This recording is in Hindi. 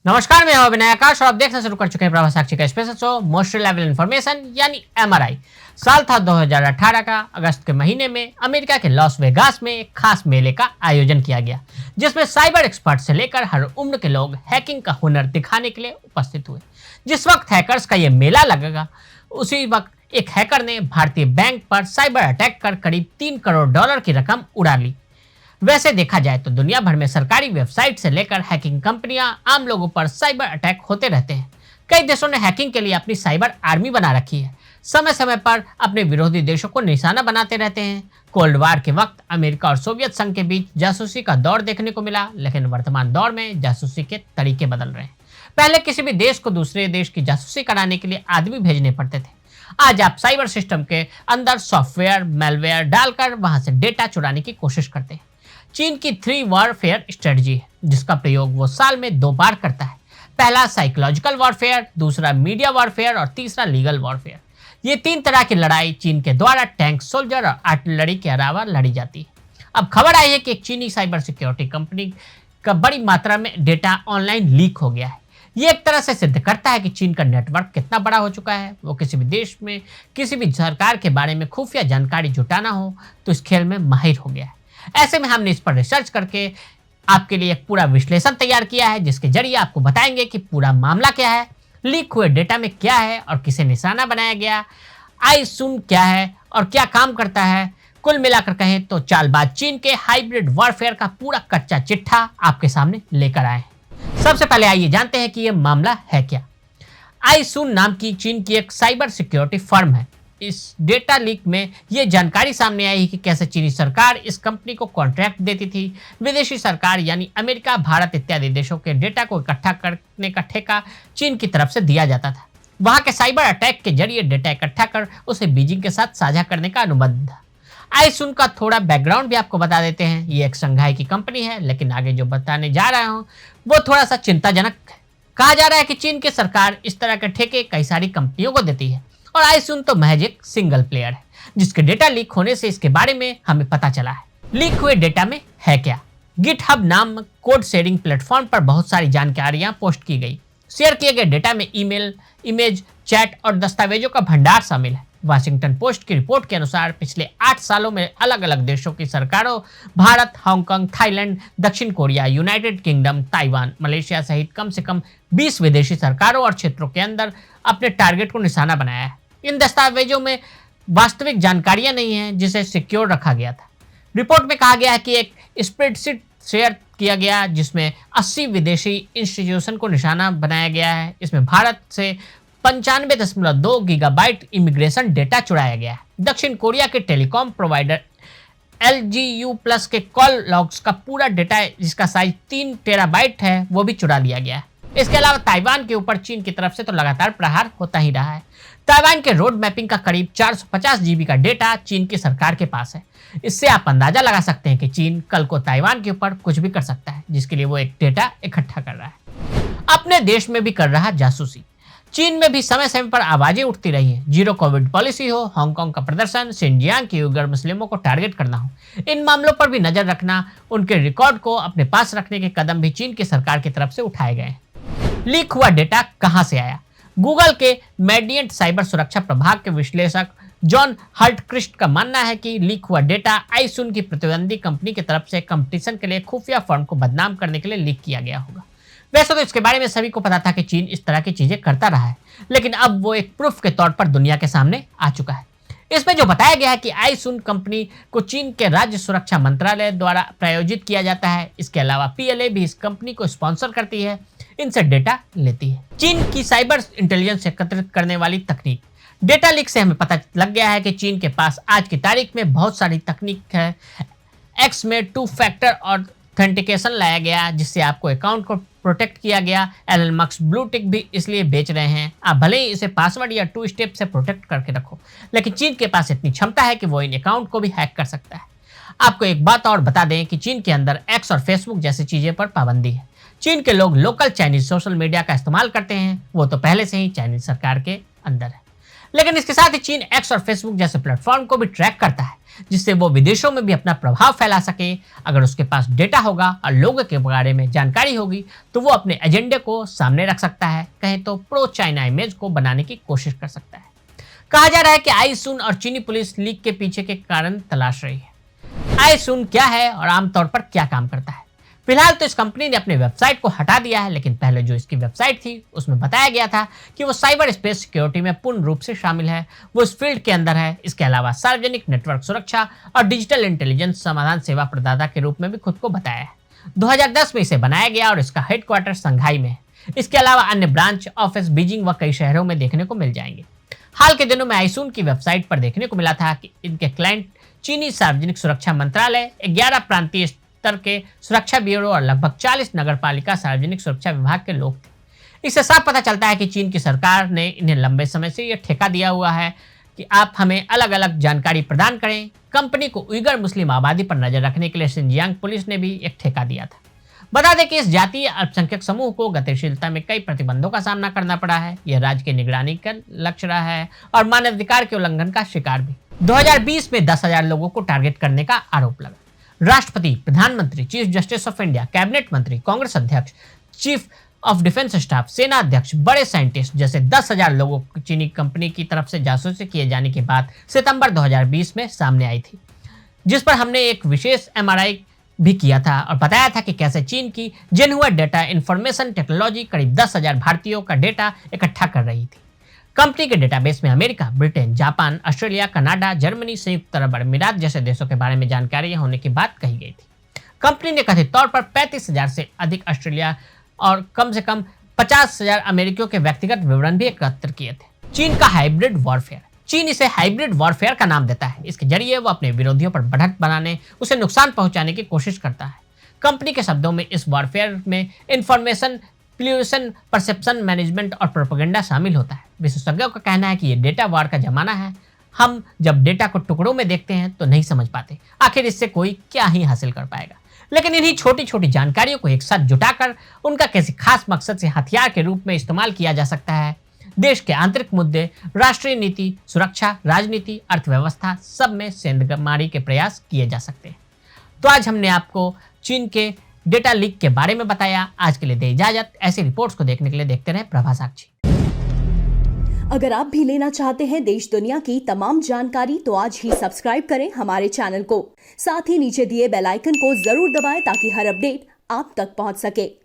नमस्कार, मैं हूं अभिनय आकाश और आप देखना शुरू कर चुके हैं प्रभास साक्षी का special show most level information यानी एमआरआई। साल था 2018 का। अगस्त के महीने में अमेरिका के लॉस वेगास में एक खास मेले का आयोजन किया गया, जिसमें साइबर एक्सपर्ट से लेकर हर उम्र के लोग हैकिंग का हुनर दिखाने के लिए उपस्थित हुए। जिस वक्त हैकर्स का यह मेला लगेगा, उसी वक्त एक हैकर ने भारतीय बैंक पर साइबर अटैक कर करीब $3 करोड़ की रकम उड़ा ली। वैसे देखा जाए तो दुनिया भर में सरकारी वेबसाइट से लेकर हैकिंग कंपनियां आम लोगों पर साइबर अटैक होते रहते हैं। कई देशों ने हैकिंग के लिए अपनी साइबर आर्मी बना रखी है, समय समय पर अपने विरोधी देशों को निशाना बनाते रहते हैं। कोल्ड वार के वक्त अमेरिका और सोवियत संघ के बीच जासूसी का दौर देखने को मिला, लेकिन वर्तमान दौर में जासूसी के तरीके बदल रहे हैं। पहले किसी भी देश को दूसरे देश की जासूसी कराने के लिए आदमी भेजने पड़ते थे। आज आप साइबर सिस्टम के अंदर सॉफ्टवेयर मेलवेयर डालकर वहां से डेटा चुराने की कोशिश करते हैं। चीन की 3 वॉरफेयर स्ट्रेटजी है, जिसका प्रयोग वो साल में 2 बार करता है। पहला साइकोलॉजिकल वॉरफेयर, दूसरा मीडिया वॉरफेयर और तीसरा लीगल वॉरफेयर। ये 3 तरह की लड़ाई चीन के द्वारा टैंक, सोल्जर और आर्टिलरी के अलावा लड़ी जाती है। अब खबर आई है कि एक चीनी साइबर सिक्योरिटी कंपनी का बड़ी मात्रा में डेटा ऑनलाइन लीक हो गया है। ये एक तरह से सिद्ध करता है कि चीन का नेटवर्क कितना बड़ा हो चुका है। वो किसी भी देश में किसी भी सरकार के बारे में खुफिया जानकारी जुटाना हो तो इस खेल में माहिर हो गया है। ऐसे में हमने इस पर रिसर्च करके आपके लिए एक पूरा विश्लेषण तैयार किया है, जिसके जरिए आपको बताएंगे कि पूरा मामला क्या है, लीक हुए डेटा में क्या है और किसे निशाना बनाया गया, आईसुन क्या है और क्या काम करता है। कुल मिलाकर कहें तो चालबाज चीन के हाइब्रिड वॉरफेयर का पूरा कच्चा चिट्ठा आपके सामने लेकर आए हैं। सबसे पहले आइए जानते हैं कि यह मामला है क्या। आईसुन नाम की चीन की एक साइबर सिक्योरिटी फर्म है। इस डेटा लीक में यह जानकारी सामने आई कि कैसे चीनी सरकार इस कंपनी को कॉन्ट्रैक्ट देती थी। विदेशी सरकार यानी अमेरिका, भारत इत्यादि देशों के डेटा को इकट्ठा करने का ठेका चीन की तरफ से दिया जाता था। वहां के साइबर अटैक के जरिए डेटा इकट्ठा कर उसे बीजिंग के साथ साझा करने का अनुबंध था। आईसुन का थोड़ा बैकग्राउंड भी आपको बता देते हैं। ये एक शंघाई की कंपनी है, लेकिन आगे जो बताने जा रहा हूँ वो थोड़ा सा चिंताजनक है। कहा जा रहा है कि चीन की सरकार इस तरह के ठेके कई सारी कंपनियों को देती है और आईसुन तो महज एक सिंगल प्लेयर है, जिसके डेटा लीक होने से इसके बारे में हमें पता चला है। लीक हुए डेटा में है क्या। गिटहब नाम कोड शेयरिंग प्लेटफॉर्म पर बहुत सारी जानकारियां पोस्ट की गई। शेयर किए गए डेटा में ईमेल, इमेज, चैट और दस्तावेजों का भंडार शामिल है। वाशिंगटन पोस्ट की रिपोर्ट के अनुसार पिछले 8 सालों में अलग अलग देशों की सरकारों भारत, हांगकांग, थाईलैंड, दक्षिण Korea, United kingdom, Taiwan, Malaysia सहित कम से कम 20 विदेशी सरकारों और क्षेत्रों के अंदर अपने टारगेट को निशाना बनाया है। इन दस्तावेजों में वास्तविक जानकारियां नहीं हैं, जिसे सिक्योर रखा गया था। रिपोर्ट में कहा गया है कि एक स्प्रेडशीट शेयर किया गया, जिसमें 80 विदेशी इंस्टीट्यूशन को निशाना बनाया गया है। इसमें भारत से 95.2 गीगाबाइट इमिग्रेशन डेटा चुराया गया है। दक्षिण कोरिया के टेलीकॉम प्रोवाइडर LGU+ के कॉल लॉग्स का पूरा डेटा, जिसका साइज 3 टेराबाइट है, वो भी चुरा लिया गया है। इसके अलावा ताइवान के ऊपर चीन की तरफ से तो लगातार प्रहार होता ही रहा है। ताइवान के रोड मैपिंग का करीब 450 GB का डेटा चीन की सरकार के पास है। इससे आप अंदाजा लगा सकते हैं कि चीन कल को ताइवान के ऊपर कुछ भी कर सकता है, जिसके लिए वो एक डेटा इकट्ठा कर रहा है। अपने देश में भी कर रहा जासूसी। चीन में भी समय समय पर आवाजें उठती रही हैं। जीरो कोविड पॉलिसी हो, हांगकांग का प्रदर्शन, सिंजियांग के उइगर मुस्लिमों को टारगेट करना हो, इन मामलों पर भी नजर रखना, उनके रिकॉर्ड को अपने पास रखने के कदम भी चीन की सरकार की तरफ से उठाए गए हैं। लीक हुआ डेटा कहां से आया। गूगल के मेडिएंट साइबर सुरक्षा प्रभाग के विश्लेषक जॉन हल्टक्रिस्ट का मानना है कि लीक हुआ डेटा आईसुन की प्रतिद्वंदी कंपनी की तरफ से कंपटीशन के लिए खुफिया फर्म को बदनाम करने के लिए लीक किया गया होगा। वैसे तो इसके बारे में सभी को पता था कि चीन इस तरह की चीजें करता रहा है, लेकिन अब वो एक प्रूफ के तौर पर दुनिया के सामने आ चुका है। इसमें जो बताया गया है कि आईसुन कंपनी को चीन के राज्य सुरक्षा मंत्रालय द्वारा प्रायोजित किया जाता है। इसके अलावा PLA भी इस कंपनी को स्पॉन्सर करती है, इनसे डेटा लेती है। चीन की साइबर इंटेलिजेंस एकत्रित करने वाली तकनीक। डेटा लीक से हमें पता लग गया है कि चीन के पास आज की तारीख में बहुत सारी तकनीक है। X में 2 फैक्टर ऑथेंटिकेशन लाया गया, जिससे आपको अकाउंट को प्रोटेक्ट किया गया। एलन मस्क ब्लू टिक भी इसलिए बेच रहे हैं। आप भले ही इसे पासवर्ड या 2 स्टेप से प्रोटेक्ट करके रखो, लेकिन चीन के पास इतनी क्षमता है कि वो इन अकाउंट को भी हैक कर सकता है। आपको एक बात और बता दें कि चीन के अंदर X और फेसबुक जैसी चीजें पर पाबंदी है। चीन के लोग लोकल चाइनीज सोशल मीडिया का इस्तेमाल करते हैं, वो तो पहले से ही चाइनीज सरकार के अंदर है। लेकिन इसके साथ ही चीन एक्स और फेसबुक जैसे प्लेटफॉर्म को भी ट्रैक करता है, जिससे वो विदेशों में भी अपना प्रभाव फैला सके। अगर उसके पास डेटा होगा और लोगों के बारे में जानकारी होगी तो वो अपने एजेंडे को सामने रख सकता है, कहें तो प्रो चाइना इमेज को बनाने की कोशिश कर सकता है। कहा जा रहा है कि आईसून और चीनी पुलिस लीक के पीछे के कारण तलाश रही है। आईसून क्या है और आमतौर पर क्या काम करता है? फिलहाल तो इस कंपनी ने अपनी वेबसाइट को हटा दिया है, लेकिन पहले जो इसकी वेबसाइट थी उसमें बताया गया था कि वो साइबर स्पेस सिक्योरिटी में पूर्ण रूप से शामिल है, वो इस फील्ड के अंदर है। इसके अलावा सार्वजनिक नेटवर्क सुरक्षा और डिजिटल इंटेलिजेंस समाधान सेवा प्रदाता के रूप में भी खुद को बताया है। 2010 में इसे बनाया गया और इसका हेडक्वार्टर संघाई में है। इसके अलावा अन्य ब्रांच ऑफिस बीजिंग व कई शहरों में देखने को मिल जाएंगे। हाल के दिनों में आईसून की वेबसाइट पर देखने को मिला था कि इनके क्लाइंट चीनी सार्वजनिक सुरक्षा मंत्रालय, 11 प्रांतीय स्तर के सुरक्षा ब्यूरो और लगभग 40 नगरपालिका सार्वजनिक सुरक्षा विभाग के लोग थे। इससे साफ पता चलता है कि चीन की सरकार ने इन्हें लंबे समय से यह ठेका दिया हुआ है कि आप हमें अलग अलग जानकारी प्रदान करें। कंपनी को उइगर मुस्लिम आबादी पर नजर रखने के लिए शिनजियांग पुलिस ने भी एक ठेका दिया था। बता दें कि इस जातीय अल्पसंख्यक समूह को गतिशीलता में कई प्रतिबंधों का सामना करना पड़ा है। यह राज्य की निगरानी का लक्ष्य रहा है और मानवाधिकार के उल्लंघन का शिकार भी। 2020 में 10,000 लोगों को टारगेट करने का आरोप लगा। राष्ट्रपति, प्रधानमंत्री, chief justice of India, cabinet मंत्री, कांग्रेस अध्यक्ष, चीफ ऑफ डिफेंस स्टाफ, सेना अध्यक्ष, बड़े साइंटिस्ट जैसे 10,000 लोगों को चीनी कंपनी की तरफ से जासूसी किए जाने की बात सितंबर 2020 में सामने आई थी, जिस पर हमने एक विशेष एमआरआई भी किया था और बताया था कि कैसे चीन की जेन्युआ डेटा इंफॉर्मेशन टेक्नोलॉजी करीब 10,000 भारतीयों का डेटा इकट्ठा कर रही थी। कंपनी के डेटाबेस में America, Britain, Japan, Australia, Canada, Germany, संयुक्त अरब अमीरात जैसे देशों के बारे में जानकारी होने की बात कही गई थी। कंपनी ने कथित तौर पर 35,000 से अधिक ऑस्ट्रेलिया और कम से कम 50,000 अमेरिकियों के व्यक्तिगत विवरण भी एकत्र किए थे। चीन का हाइब्रिड वॉरफेयर। चीन इसे हाइब्रिड वॉरफेयर का नाम देता है। इसके जरिए वो अपने विरोधियों पर बढ़त बनाने, उसे नुकसान पहुंचाने की कोशिश करता है। कंपनी के शब्दों में इस वॉरफेयर में इंफॉर्मेशन प्ल्यूशन, परसेप्शन मैनेजमेंट और प्रोपेगेंडा शामिल होता है। विशेषज्ञों का कहना है कि ये डेटा वॉर का जमाना है। हम जब डेटा को टुकड़ों में देखते हैं तो नहीं समझ पाते आखिर इससे कोई क्या ही हासिल कर पाएगा। लेकिन इन्हीं छोटी छोटी जानकारियों को एक साथ जुटाकर उनका किसी खास मकसद से हथियार के रूप में इस्तेमाल किया जा सकता है। देश के आंतरिक मुद्दे, राष्ट्रीय नीति, सुरक्षा, राजनीति, अर्थव्यवस्था, सब में सेंधमारी के प्रयास किए जा सकते हैं। तो आज हमने आपको चीन के डेटा लीक के बारे में बताया। आज के लिए दे इजाजत। ऐसी रिपोर्ट्स को देखने के लिए देखते रहें प्रभा साक्षी। अगर आप भी लेना चाहते हैं देश दुनिया की तमाम जानकारी तो आज ही सब्सक्राइब करें हमारे चैनल को। साथ ही नीचे दिए बेल आइकन को जरूर दबाएं ताकि हर अपडेट आप तक पहुंच सके।